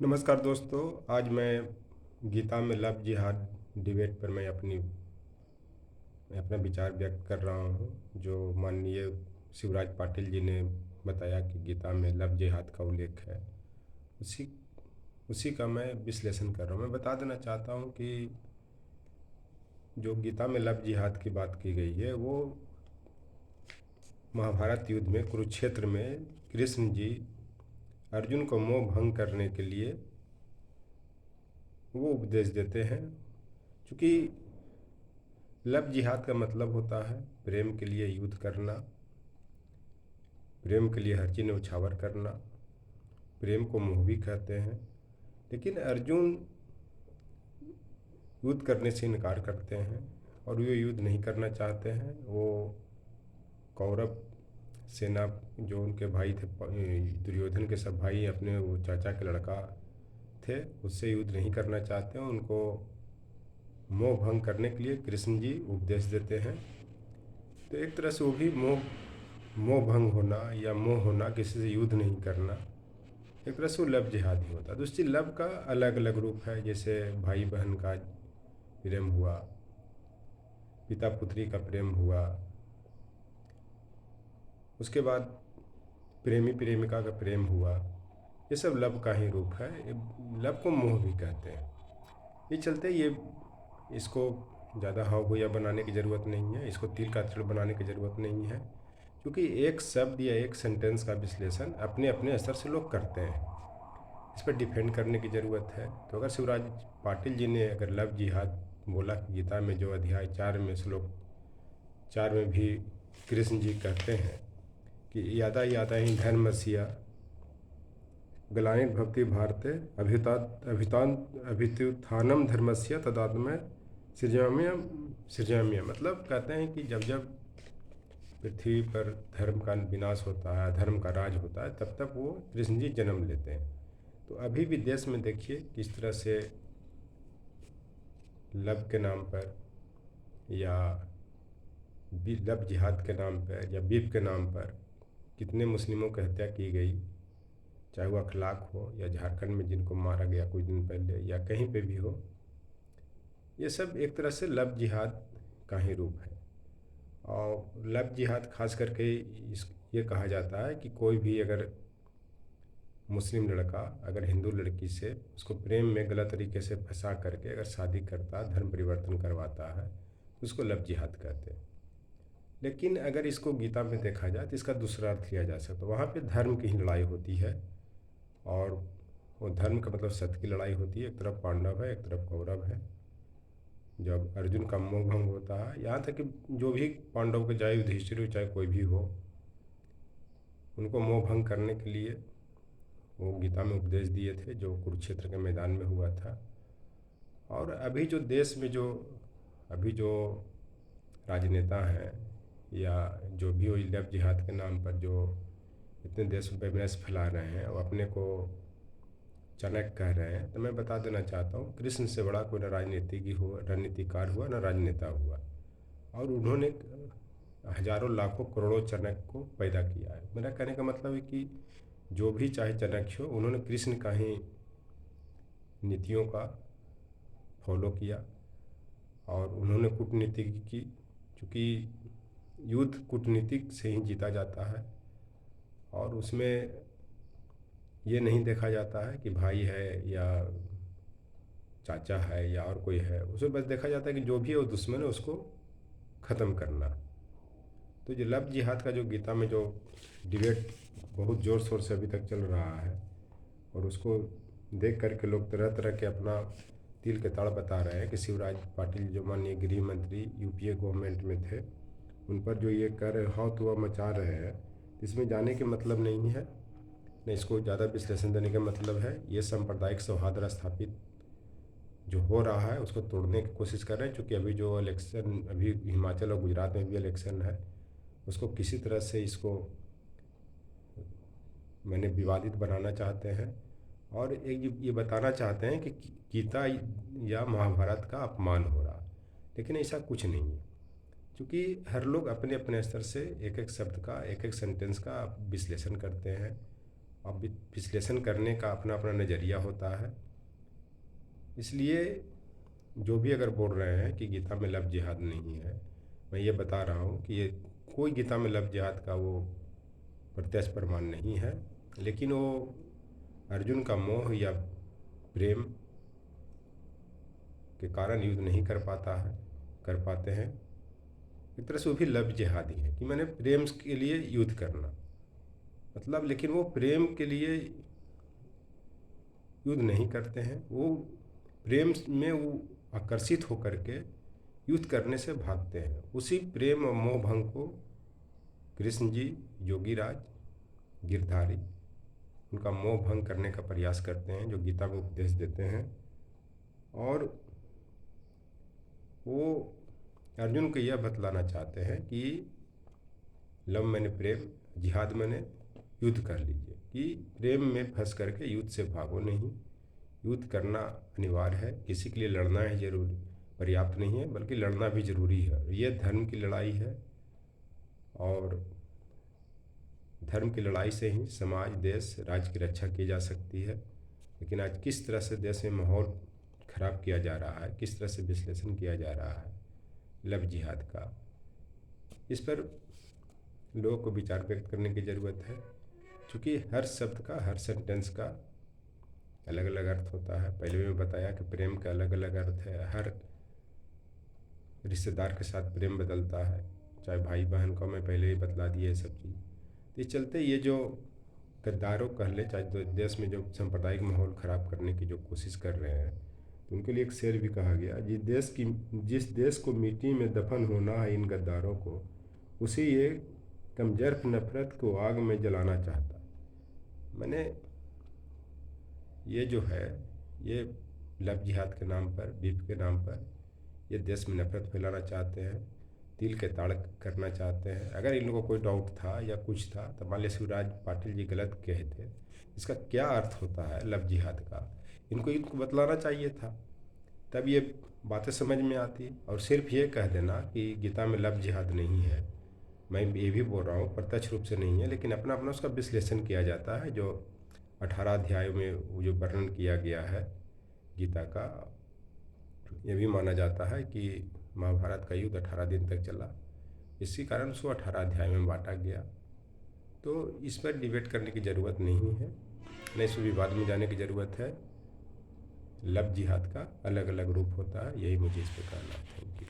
नमस्कार दोस्तों। आज मैं गीता में लव जिहाद डिबेट पर मैं अपना विचार व्यक्त कर रहा हूँ। जो माननीय शिवराज पाटिल जी ने बताया कि गीता में लव जिहाद का उल्लेख है, उसी उसी का मैं विश्लेषण कर रहा हूँ। मैं बता देना चाहता हूँ कि जो गीता में लव जिहाद की बात की गई है वो महाभारत युद्ध में कुरुक्षेत्र में कृष्ण जी अर्जुन को मोह भंग करने के लिए वो उपदेश देते हैं। क्योंकि लव जिहाद का मतलब होता है प्रेम के लिए युद्ध करना, प्रेम के लिए हर चीज़ न्यौछावर करना, प्रेम को मोह भी कहते हैं। लेकिन अर्जुन युद्ध करने से इनकार करते हैं और वे युद्ध नहीं करना चाहते हैं। वो कौरव सेना, जो उनके भाई थे दुर्योधन के सब भाई, अपने वो चाचा के लड़का थे, उससे युद्ध नहीं करना चाहते हैं। उनको मोह भंग करने के लिए कृष्ण जी उपदेश देते हैं। तो एक तरह से वो भी मोह मोह भंग होना या मोह होना, किसी से युद्ध नहीं करना, एक तरह से वो लव जिहाद ही होता है। दूसरी लव का अलग अलग रूप है, जैसे भाई बहन का प्रेम हुआ, पिता पुत्री का प्रेम हुआ, उसके बाद प्रेमी प्रेमिका का प्रेम हुआ। ये सब लव का ही रूप है। लव को मोह भी कहते हैं। ये चलते इसको ज़्यादा हाव भैया बनाने की ज़रूरत नहीं है, इसको तिल का तिल बनाने की ज़रूरत नहीं है। क्योंकि एक शब्द या एक सेंटेंस का विश्लेषण अपने अपने स्तर से लोग करते हैं, इस पर डिफेंड करने की ज़रूरत है। तो अगर शिवराज पाटिल जी ने अगर लव जिहाद बोला, गीता में जो अध्याय 4 में श्लोक 4 में भी कृष्ण जी कहते हैं कि यादा यादा ही धर्मस्या ग्लानिर् भवति भारते अभ्युत्थानम धर्मस्य तदात्म्य सृजाम्य। मतलब कहते हैं कि जब जब पृथ्वी पर धर्म का विनाश होता है, धर्म का राज होता है, तब तक वो कृष्ण जी जन्म लेते हैं। तो अभी भी देश में देखिए किस तरह से लव के नाम पर या लव जिहाद के नाम पर या बीफ के नाम पर कितने मुस्लिमों की हत्या की गई, चाहे वो अखलाक हो या झारखंड में जिनको मारा गया कुछ दिन पहले या कहीं पे भी हो। ये सब एक तरह से लव जिहाद का ही रूप है। और लव जिहाद खास करके ये कहा जाता है कि कोई भी अगर मुस्लिम लड़का अगर हिंदू लड़की से उसको प्रेम में गलत तरीके से फंसा करके अगर शादी करता, धर्म परिवर्तन करवाता है, तो उसको लव जिहाद कहते हैं। लेकिन अगर इसको गीता में देखा जाए तो इसका दूसरा अर्थ लिया जा सकता है। वहाँ पे धर्म की ही लड़ाई होती है, और वो धर्म का मतलब सत्य की लड़ाई होती है। एक तरफ पांडव है, एक तरफ कौरव है। जब अर्जुन का मोह भंग होता है, यहाँ तक कि जो भी पांडव के, चाहे युधिष्ठिर हो चाहे कोई भी हो, उनको मोह भंग करने के लिए वो गीता में उपदेश दिए थे, जो कुरुक्षेत्र के मैदान में हुआ था। और अभी जो देश में अभी जो राजनेता हैं या जो भी वो लव जिहाद के नाम पर जो इतने देश में विनाश फैला रहे हैं, वो अपने को चाणक्य कह रहे हैं। तो मैं बता देना चाहता हूँ, कृष्ण से बड़ा कोई न रणनीतिकार हुआ, न राजनेता हुआ। और उन्होंने हजारों लाखों करोड़ों चाणक्य को पैदा किया है। मेरा कहने का मतलब है कि जो भी चाहे चाणक्य हो, उन्होंने कृष्ण का ही नीतियों का फॉलो किया और उन्होंने कूटनीति की। चूँकि युद्ध कूटनीतिक से ही जीता जाता है, और उसमें ये नहीं देखा जाता है कि भाई है या चाचा है या और कोई है। उसमें बस देखा जाता है कि जो भी है वो दुश्मन है, उसको ख़त्म करना। तो जो लव जिहाद का जो गीता में जो डिबेट बहुत ज़ोर शोर से अभी तक चल रहा है, और उसको देख करके लोग तरह तरह के अपना तिल के ताड़ बता रहे हैं कि शिवराज पाटिल जो माननीय गृह मंत्री यूपीए गवर्नमेंट में थे, उन पर जो ये कर हाथ हुआ मचा रहे हैं, इसमें जाने के मतलब नहीं है, न इसको ज़्यादा विश्लेषण देने का मतलब है। ये सांप्रदायिक सौहार्द स्थापित जो हो रहा है उसको तोड़ने की कोशिश कर रहे हैं। क्योंकि अभी जो इलेक्शन, अभी हिमाचल और गुजरात में भी इलेक्शन है, उसको किसी तरह से इसको मैंने विवादित बनाना चाहते हैं, और एक ये बताना चाहते हैं कि गीता या महाभारत का अपमान हो रहा। लेकिन ऐसा कुछ नहीं है, क्योंकि हर लोग अपने अपने स्तर से एक एक शब्द का, एक एक सेंटेंस का विश्लेषण करते हैं अब विश्लेषण करने का अपना अपना नज़रिया होता है। इसलिए जो भी अगर बोल रहे हैं कि गीता में लफ्ज़ जिहाद नहीं है, मैं ये बता रहा हूँ कि ये कोई गीता में लफ्ज़ जिहाद का वो प्रत्यक्ष प्रमाण नहीं है, लेकिन वो अर्जुन का मोह या प्रेम के कारण युद्ध नहीं कर पाते हैं। एक तरह से वो भी लफ्ज़ जिहाद ही है कि मैंने प्रेम के लिए युद्ध करना, मतलब, लेकिन वो प्रेम के लिए युद्ध नहीं करते हैं, वो प्रेम में वो आकर्षित होकर के युद्ध करने से भागते हैं। उसी प्रेम और मोह भंग को कृष्ण जी, योगीराज, गिरधारी उनका मोह भंग करने का प्रयास करते हैं, जो गीता में उपदेश देते हैं। और वो अर्जुन को यह बतलाना चाहते हैं कि लव मैंने प्रेम, जिहाद मैंने युद्ध कर लीजिए, कि प्रेम में फंस करके युद्ध से भागो नहीं। युद्ध करना अनिवार्य है, किसी के लिए लड़ना ही जरूरी पर्याप्त नहीं है, बल्कि लड़ना भी ज़रूरी है। ये धर्म की लड़ाई है, और धर्म की लड़ाई से ही समाज, देश, राज्य की रक्षा की जा सकती है। लेकिन आज किस तरह से देश में माहौल ख़राब किया जा रहा है, किस तरह से विश्लेषण किया जा रहा है लव जिहाद का, इस पर लोगों को विचार व्यक्त करने की ज़रूरत है। क्योंकि हर शब्द का, हर सेंटेंस का अलग अलग अर्थ होता है। पहले भी बताया कि प्रेम का अलग अलग अर्थ है। हर रिश्तेदार के साथ प्रेम बदलता है, चाहे भाई बहन को, मैं पहले ही बतला दिए ये सब चीज़। तो इस चलते ये जो गद्दारों कह ले, चाहे देश में जो सांप्रदायिक माहौल ख़राब करने की जो कोशिश कर रहे हैं, तो उनके लिए एक शेर भी कहा गया, जिस देश को मिट्टी में दफन होना है इन गद्दारों को, उसी ये कमजोर नफरत को आग में जलाना चाहता। मैंने ये जो है, ये लव जिहाद के नाम पर, बीफ के नाम पर, ये देश में नफरत फैलाना चाहते हैं, तिल के ताड़ करना चाहते हैं। अगर इन लोगों को कोई डाउट था या कुछ था तो मान लिया शिवराज पाटिल जी गलत कहे थे, इसका क्या अर्थ होता है लव जिहाद का, इनको बतलाना चाहिए था, तब ये बातें समझ में आती। और सिर्फ ये कह देना कि गीता में लव जिहाद नहीं है, मैं ये भी बोल रहा हूँ प्रत्यक्ष रूप से नहीं है, लेकिन अपना अपना उसका विश्लेषण किया जाता है। जो 18 अध्यायों में वो जो वर्णन किया गया है गीता का, ये भी माना जाता है कि महाभारत का युद्ध 18 दिन तक चला, इसी कारण उसको 18 अध्याय में बांटा गया। तो इस पर डिबेट करने की ज़रूरत नहीं है, न इस विवाद में जाने की ज़रूरत है। लव जिहाद का अलग अलग रूप होता है, यही मुझे इस पर कहना है। Thank you.